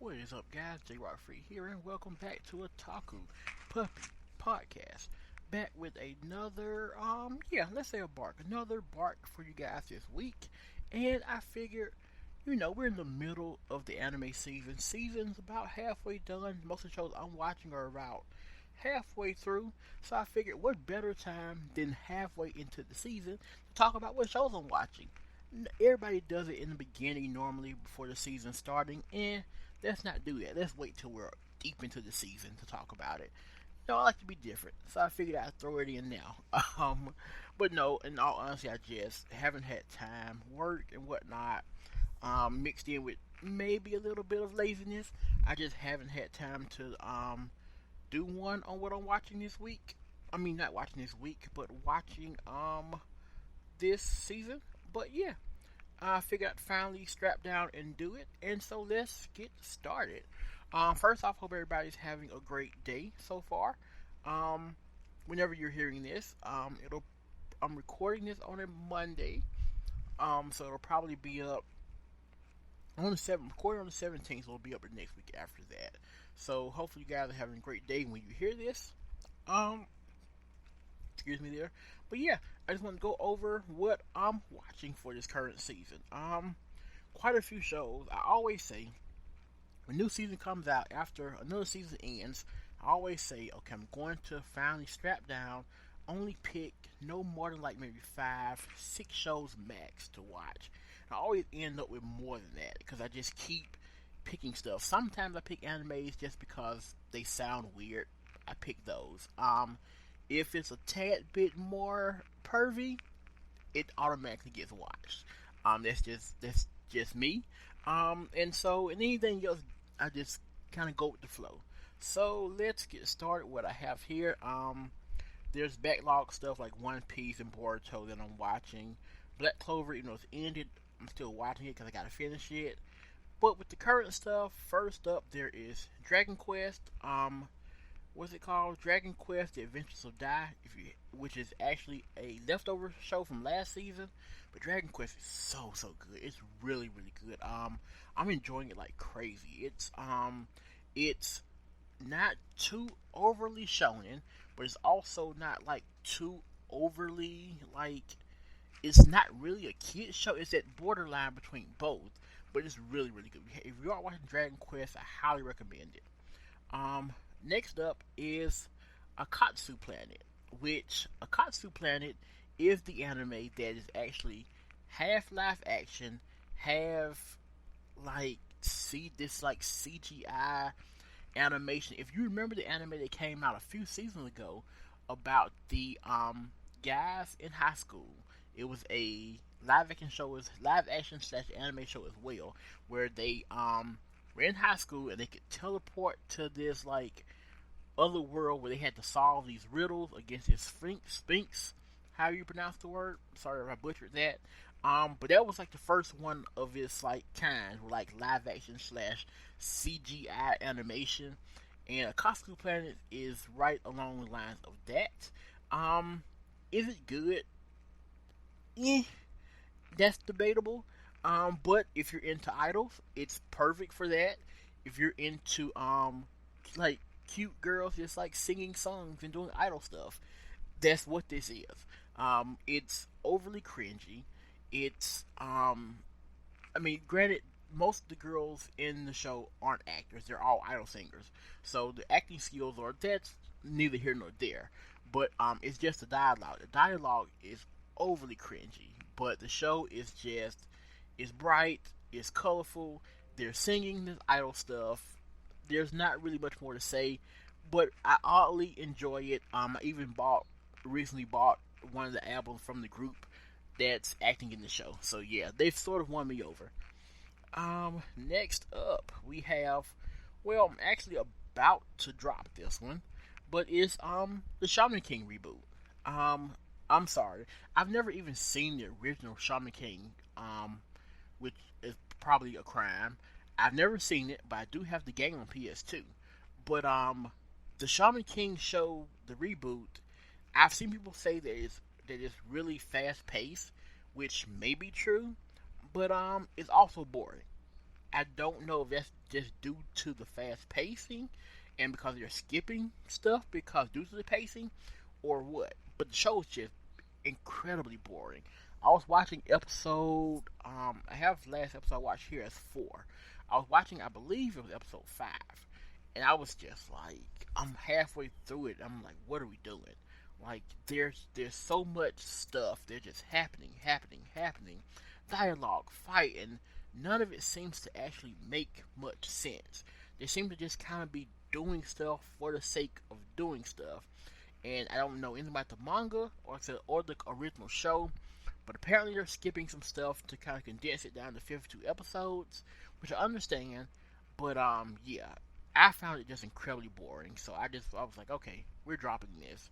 What is up, guys? J Rock Free here, and welcome back to Otaku Puppy Podcast. Back with another, let's say another bark for you guys this week. And I figured, we're in the middle of the anime season. Season's about halfway done. Most of the shows I'm watching are about halfway through. So I figured, what better time than halfway into the season to talk about what shows I'm watching? Everybody does it in the beginning normally before the season starting, and let's not do that. Let's wait till we're deep into the season to talk about it. I like to be different, so I figured I'd throw it in now. But no, in all honesty, I just haven't had time, work and whatnot, mixed in with maybe a little bit of laziness. I just haven't had time to do one on what I'm watching this week. I mean, not watching this week, but watching this season. But yeah, I figured I'd finally strap down and do it. And so let's get started. First off, hope everybody's having a great day so far. Whenever you're hearing this, I'm recording this on a Monday. So it'll probably be up on the 7th, recording on the 17th, so it'll be up the next week after that. So hopefully you guys are having a great day when you hear this. Um, Excuse me there. But yeah, I just want to go over what I'm watching for this current season. Quite a few shows. I always say when a new season comes out after another season ends, I always say, okay, I'm going to finally strap down, only pick no more than like maybe 5, 6 shows max to watch. I always end up with more than that because I just keep picking stuff. Sometimes I pick animes just because they sound weird. I pick those. If it's a tad bit more pervy, it automatically gets watched. That's just me. And anything else, I just kind of go with the flow. So let's get started. What I have here, there's backlog stuff like One Piece and Boruto that I'm watching. Black Clover, even though it's ended, I'm still watching it because I gotta finish it. But with the current stuff, first up there is Dragon Quest. What's it called? Dragon Quest: The Adventures of Dai, which is actually a leftover show from last season. But Dragon Quest is so good. It's really really good. I'm enjoying it like crazy. It's not too overly shonen, but it's also not like too overly like. It's not really a kid show. It's that borderline between both, but it's really really good. If you are watching Dragon Quest, I highly recommend it. Um, Next up is Akatsu Planet, which Akatsu Planet is the anime that is actually half live action, half like CGI animation. If you remember the anime that came out a few seasons ago about the guys in high school, it was a live action slash anime show as well, where they were in high school and they could teleport to this like other world where they had to solve these riddles against this Sphinx. How you pronounce the word? Sorry if I butchered that. But that was like the first one of its like kind, like live action slash CGI animation. And Akatsu Planet is right along the lines of that. Is it good? Eh, that's debatable. But if you're into idols, it's perfect for that. If you're into like cute girls just like singing songs and doing idol stuff, that's what this is. It's overly cringy. It's I mean, granted, most of the girls in the show aren't actors; they're all idol singers. So the acting skills are that's neither here nor there. But it's just the dialogue. The dialogue is overly cringy, but the show is just it's bright, it's colorful. They're singing this idol stuff. There's not really much more to say, but I oddly enjoy it. I even recently bought one of the albums from the group that's acting in the show. So yeah, they've sort of won me over. Next up we have, well, I'm actually about to drop this one, but it's the Shaman King reboot. Um, I'm sorry, I've never even seen the original Shaman King. Which is probably a crime. I've never seen it, but I do have the game on PS2. But the Shaman King show, the reboot, I've seen people say that it's really fast paced, which may be true, but it's also boring. I don't know if that's just due to the fast pacing and because they're skipping stuff because due to the pacing or what. But the show is just incredibly boring. I was watching episode I have the last episode I watched here as 4. I was watching, I believe it was episode 5. And I was just like, I'm halfway through it. I'm like, what are we doing? Like there's so much stuff. They're just happening. Dialogue, fighting. None of it seems to actually make much sense. They seem to just kind of be doing stuff for the sake of doing stuff. And I don't know anything about the manga or the original show, but apparently they're skipping some stuff to kind of condense it down to 52 episodes, which I understand. But yeah, I found it just incredibly boring. So I was like, okay, we're dropping this.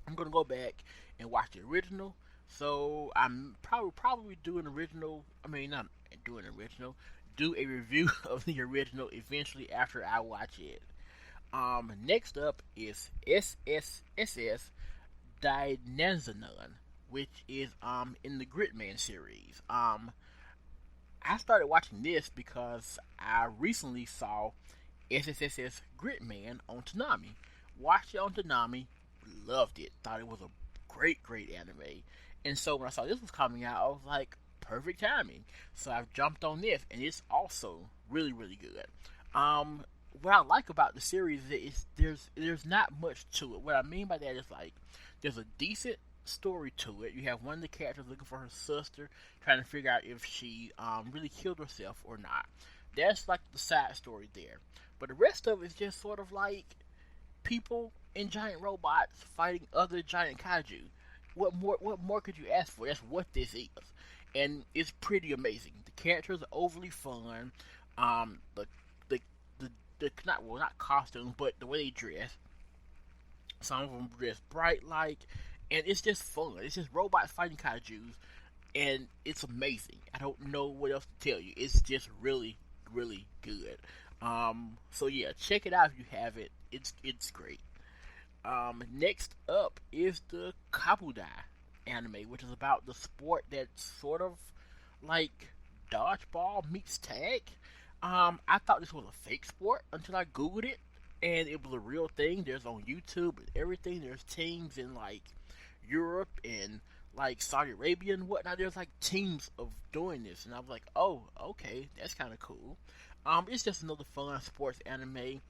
I'm gonna go back and watch the original. So I'm probably do an original. I mean, not do an original. Do a review of the original eventually after I watch it. Next up is SSSS Dynazanon, which is in the Gridman series. I started watching this because I recently saw SSSS Gridman on Toonami. Watched it on Toonami, loved it. Thought it was a great anime. And so when I saw this was coming out, I was like, perfect timing. So I've jumped on this, and it's also really good. What I like about the series is there's not much to it. What I mean by that is like there's a decent story to it. You have one of the characters looking for her sister, trying to figure out if she really killed herself or not. That's like the side story there. But the rest of it is just sort of like people and giant robots fighting other giant kaiju. What more could you ask for? That's what this is. And it's pretty amazing. The characters are overly fun. The not costumes, but the way they dress. Some of them dress bright like, and it's just fun. It's just robots fighting kaiju's, and it's amazing. I don't know what else to tell you. It's just really good. So yeah, check it out if you have it. It's great. Next up is the Kabuda Anime, which is about the sport that's sort of like dodgeball meets tag. I thought this was a fake sport until I googled it, and it was a real thing. There's on YouTube and everything. There's teams in like Europe and like Saudi Arabia and whatnot. There's like teams of doing this, and I was like, oh, okay, that's kind of cool. It's just another fun sports anime.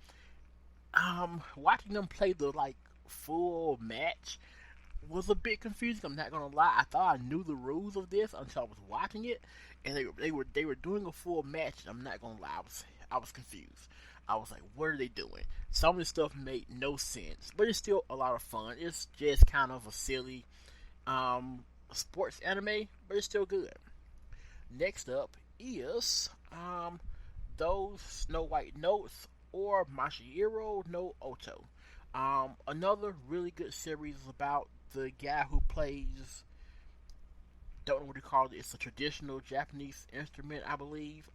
Watching them play the like full match was a bit confusing. I'm not gonna lie. I thought I knew the rules of this until I was watching it, and they were doing a full match. And I'm not gonna lie. I was confused. I was like, what are they doing? Some of this stuff made no sense, but it's still a lot of fun. It's just kind of a silly sports anime, but it's still good. Next up is those Snow White Notes or Masahiro no Oto. Another really good series is about the guy who plays, don't know what you call it. It's a traditional Japanese instrument, I believe.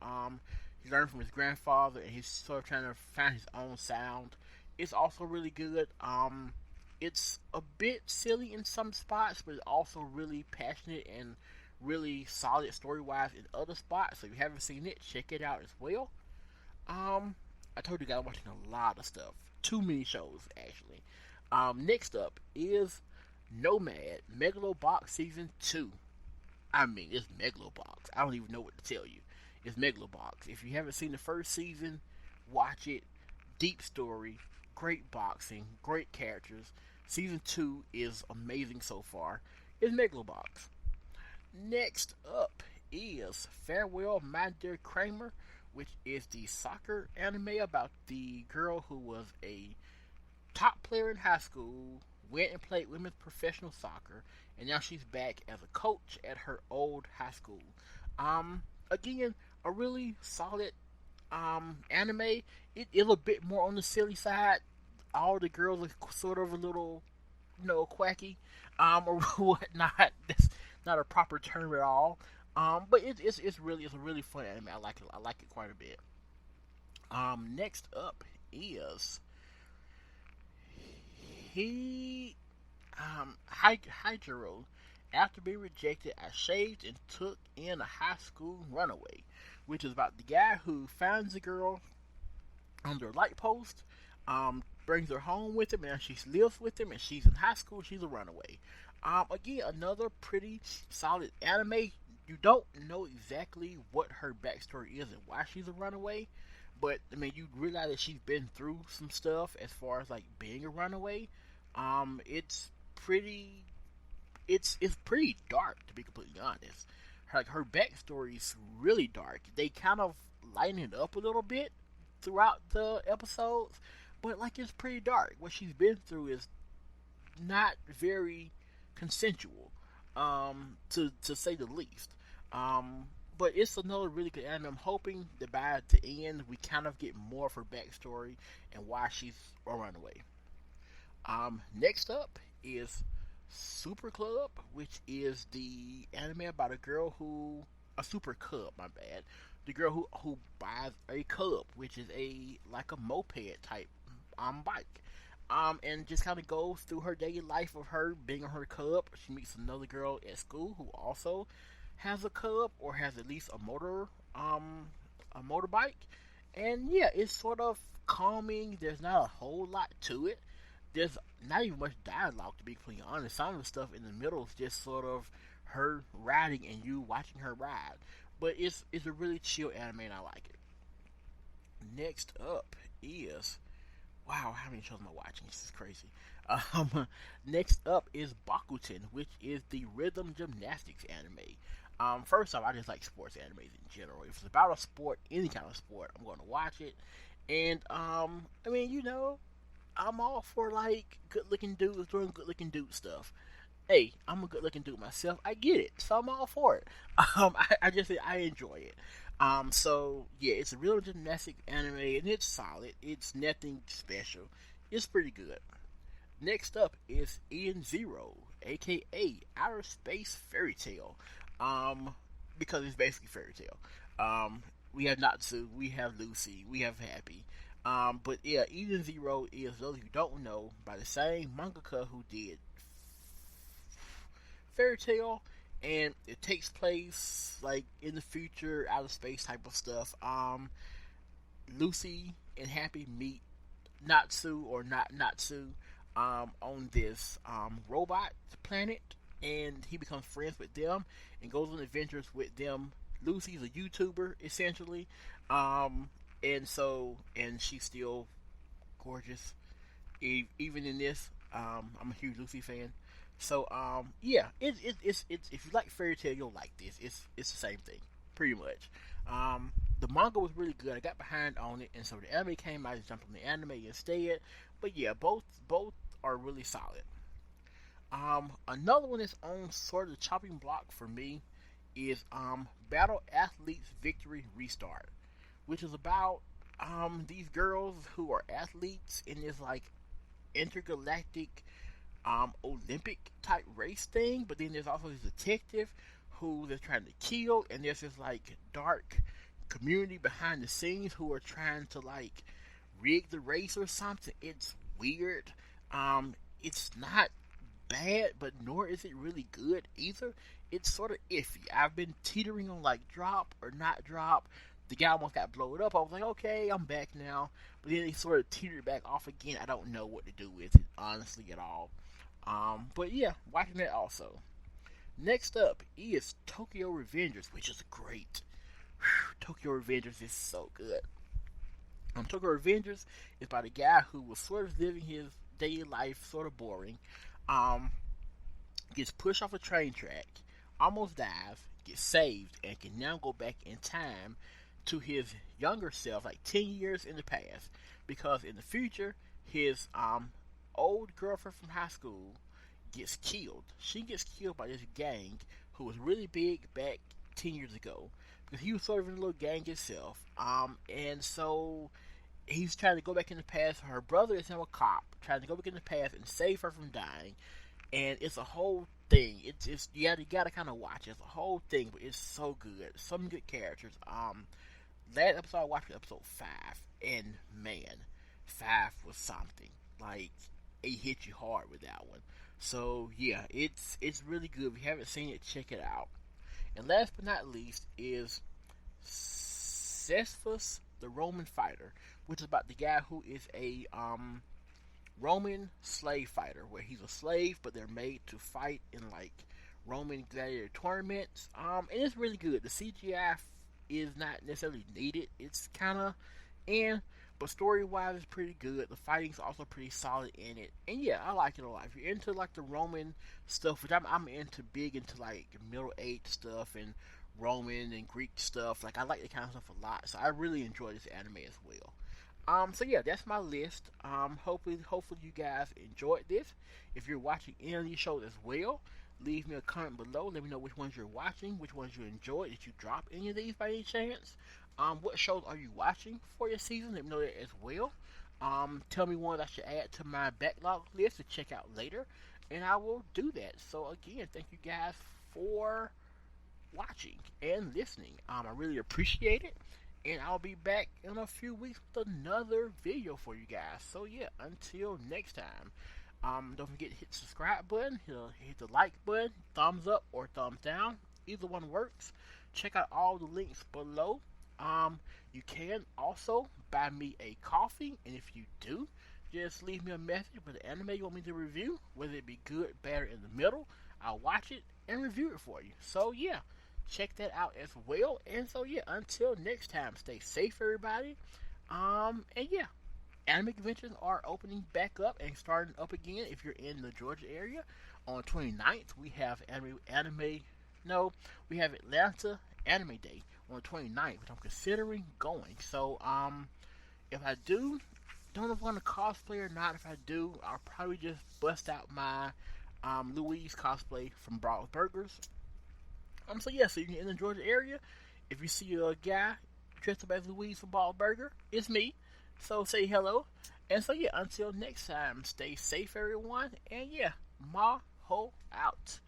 He learned from his grandfather, and he's sort of trying to find his own sound. It's also really good. It's a bit silly in some spots, but it's also really passionate and really solid story-wise in other spots. So if you haven't seen it, check it out as well. I told you guys I'm watching a lot of stuff. Too many shows, actually. Next up is Nomad Megalobox Season 2. I mean, it's Megalobox. I don't even know what to tell you. It's Megalobox. If you haven't seen the first season, watch it. Deep story, great boxing, great characters. Season 2 is amazing so far. It's Megalobox. Next up is Farewell My Dear Kramer, which is the soccer anime about the girl who was a top player in high school, went and played women's professional soccer, and now she's back as a coach at her old high school. Again, a really solid anime. It is a bit more on the silly side. All the girls are sort of a little, quacky, or whatnot. That's not a proper term at all. But it's a really fun anime. I like it. I like it quite a bit. Next up is Hydro After being rejected, I shaved and took in a high school runaway, which is about the guy who finds a girl on their light post, brings her home with him, and she lives with him, and she's in high school. She's a runaway. Again, another pretty solid anime. You don't know exactly what her backstory is and why she's a runaway, but I mean, you realize that she's been through some stuff as far as like being a runaway. It's pretty, it's pretty dark to be completely honest. Her backstory is really dark. They kind of lighten it up a little bit throughout the episodes, but like it's pretty dark. What she's been through is not very consensual, to say the least. But it's another really good anime. I'm hoping that by the end we kind of get more of her backstory and why she's a runaway. Next up is Super Club, which is the anime about a girl who a super cub, my bad. The girl who buys a cub, which is a like a moped type bike. And just kind of goes through her daily life of her being on her cub. She meets another girl at school who also has a cub or has at least a motorbike. And yeah, it's sort of calming. There's not a whole lot to it. There's not even much dialogue, to be completely honest. Some of the stuff in the middle is just sort of her riding and you watching her ride. But it's a really chill anime and I like it. Next up is, wow, how many shows am I watching? This is crazy. Next up is Bakuten, which is the rhythm gymnastics anime. First off, I just like sports animes in general. If it's about a sport, any kind of sport, I'm going to watch it. And I mean, I'm all for like good looking dudes doing good looking dude stuff. Hey, I'm a good looking dude myself. I get it, so I'm all for it. I just I enjoy it. So yeah, it's a real gymnastic anime and it's solid. It's nothing special. It's pretty good. Next up is Ian Zero, aka Outer Space Fairy Tale. Because it's basically fairy tale. We have Natsu, we have Lucy, we have Happy. But yeah, Eden Zero is, those who don't know, by the same mangaka who did Fairy Tale, and it takes place like in the future, outer space type of stuff. Lucy and Happy meet Natsu or not Natsu on this robot planet, and he becomes friends with them and goes on adventures with them. Lucy's a YouTuber essentially, and she's still gorgeous even in this. I'm a huge Lucy fan. So yeah, it's if you like fairy tale, you'll like this. It's the same thing, pretty much. The manga was really good. I got behind on it, and so the anime came. I just jumped on the anime instead. But yeah, both are really solid. Another one that's on sort of the chopping block for me is Battle Athletes Victory Restart, which is about these girls who are athletes in this like intergalactic Olympic type race thing, but then there's also this detective who they're trying to kill, and there's this like dark community behind the scenes who are trying to like rig the race or something. It's weird. It's not bad, but nor is it really good either. It's sort of iffy. I've been teetering on like drop or not drop. The guy almost got blown up. I was like, okay, I'm back now. But then he sort of teetered back off again. I don't know what to do with it, honestly, at all. But yeah, watching that also. Next up is Tokyo Revengers, which is great. Tokyo Revengers is so good. Tokyo Revengers is about a guy who was sort of living his daily life sort of boring. Gets pushed off a train track, almost dies, gets saved, and can now go back in time to his younger self, like 10 years in the past, because in the future, his old girlfriend from high school gets killed. She gets killed by this gang who was really big back 10 years ago, because he was sort of in a little gang himself. And so he's trying to go back in the past. Her brother is now a cop, trying to go back in the past and save her from dying. And it's a whole thing. It's you gotta kind of watch it. It's a whole thing, but it's so good. Some good characters. Last episode I watched was episode 5, and man, 5 was something. Like it hit you hard with that one. So yeah, it's really good. If you haven't seen it, check it out. And last but not least is Cespus, the Roman fighter, which is about the guy who is a Roman slave fighter, where he's a slave, but they're made to fight in like Roman gladiator tournaments. And it's really good. The CGI is not necessarily needed. It's kind of in, but story wise, it's pretty good. The fighting's also pretty solid in it, and yeah, I like it a lot. If you're into like the Roman stuff, which I'm into, big into like Middle Age stuff and Roman and Greek stuff. Like I like that kind of stuff a lot, so I really enjoy this anime as well. So yeah, that's my list. Hopefully you guys enjoyed this. If you're watching any of these shows as well, leave me a comment below. Let me know which ones you're watching, which ones you enjoyed. Did you drop any of these by any chance? What shows are you watching for your season? Let me know that as well. Tell me ones I should add to my backlog list to check out later, and I will do that. So again, thank you guys for watching and listening. I really appreciate it, and I'll be back in a few weeks with another video for you guys. So yeah, until next time. Don't forget to hit the subscribe button, hit the like button, thumbs up or thumbs down. Either one works. Check out all the links below. You can also buy me a coffee, and if you do, just leave me a message with the anime you want me to review, whether it be good, bad, or in the middle. I'll watch it and review it for you. So yeah, check that out as well. And so yeah, until next time, stay safe, everybody. And yeah, anime conventions are opening back up and starting up again. If you're in the Georgia area, on 29th we have we have Atlanta Anime Day on the 29th, which I'm considering going. So if I do, don't know if I'm going to cosplay or not. If I do, I'll probably just bust out my Louise cosplay from Brawl's Burgers. So yeah, so you're in the Georgia area, if you see a guy dressed up as Louise from Brawl's Burger, it's me. So say hello. And so yeah, until next time, stay safe everyone. And yeah, Maho out.